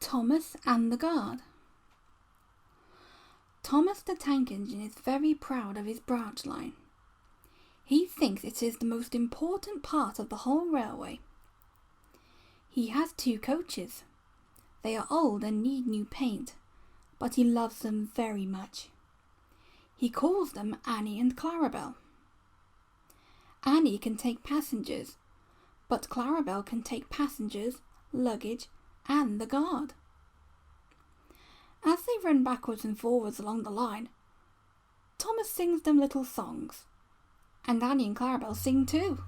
Thomas and the Guard. Thomas the Tank Engine is very proud of his branch line. He thinks it is the most important part of the whole railway. He has 2 coaches. They are old and need new paint, but he loves them very much. He calls them Annie and Clarabel. Annie can take passengers, but Clarabel can take passengers, luggage, and the guard. As they run backwards and forwards along the line, Thomas sings them little songs, and Annie and Clarabel sing too.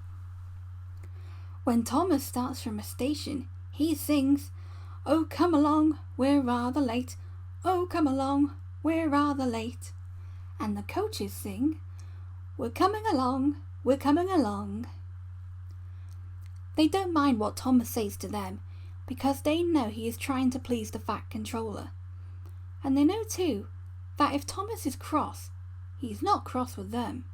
When Thomas starts from a station, he sings, "Oh, come along, we're rather late. Oh, come along, we're rather late." And the coaches sing, "We're coming along, we're coming along." They don't mind what Thomas says to them, because they know he is trying to please the Fat Controller. And they know too that if Thomas is cross, he is not cross with them.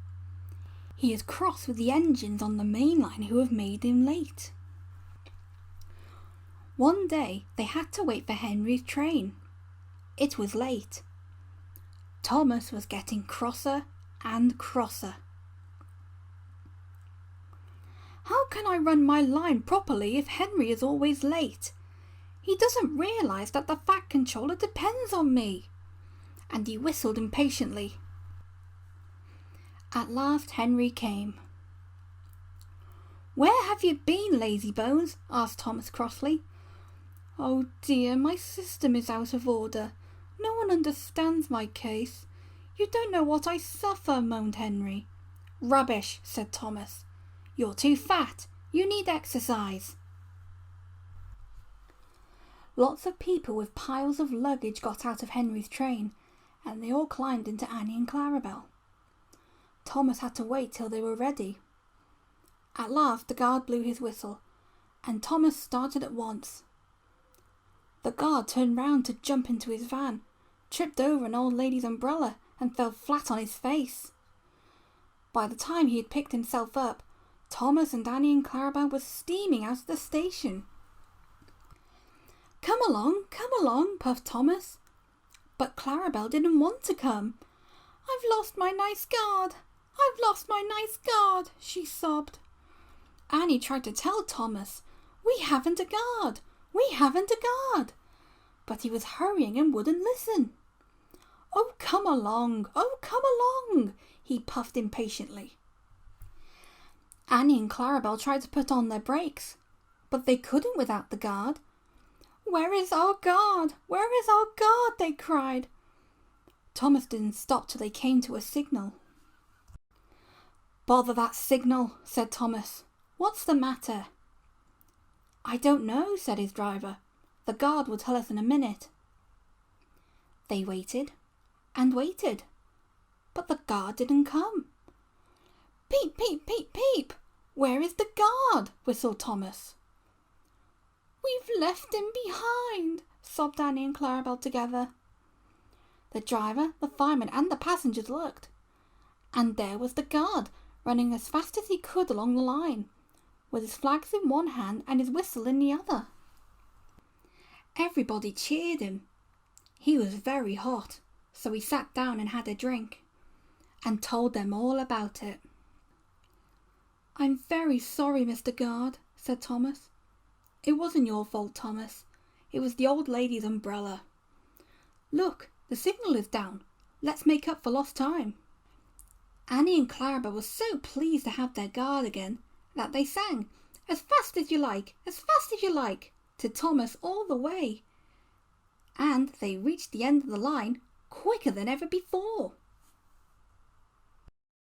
He is cross with the engines on the main line who have made him late. One day they had to wait for Henry's train. It was late. Thomas was getting crosser and crosser. "How can I run my line properly if Henry is always late? He doesn't realise that the Fat Controller depends on me." And he whistled impatiently. At last Henry came. "Where have you been, lazy bones?" asked Thomas crossly. "Oh dear, my system is out of order. No one understands my case. You don't know what I suffer," moaned Henry. "Rubbish," said Thomas. "You're too fat. You need exercise." Lots of people with piles of luggage got out of Henry's train, and they all climbed into Annie and Clarabel. Thomas had to wait till they were ready. At last the guard blew his whistle, and Thomas started at once. The guard turned round to jump into his van, tripped over an old lady's umbrella, and fell flat on his face. By the time he had picked himself up, Thomas and Annie and Clarabel were steaming out of the station. Come along, puffed Thomas. But Clarabel didn't want to come. "I've lost my nice guard, I've lost my nice guard," she sobbed. Annie tried to tell Thomas, "We haven't a guard, we haven't a guard," but he was hurrying and wouldn't listen. "Oh, come along, he puffed impatiently. Annie and Clarabel tried to put on their brakes, but they couldn't without the guard. "Where is our guard? Where is our guard?" they cried. Thomas didn't stop till they came to a signal. "Bother that signal," said Thomas. "What's the matter?" "I don't know," said his driver. "The guard will tell us in a minute." They waited and waited, but the guard didn't come. "Peep, peep, peep, peep! Where is the guard?" whistled Thomas. "We've left him behind," sobbed Annie and Clarabel together. The driver, the fireman and the passengers looked, and there was the guard, running as fast as he could along the line, with his flags in one hand and his whistle in the other. Everybody cheered him. He was very hot, so he sat down and had a drink, and told them all about it. "I'm very sorry, Mr. Guard," said Thomas. "It wasn't your fault, Thomas. It was the old lady's umbrella. Look, the signal is down. Let's make up for lost time." Annie and Clarabel were so pleased to have their guard again that they sang, "As fast as you like, as fast as you like," to Thomas all the way. And they reached the end of the line quicker than ever before.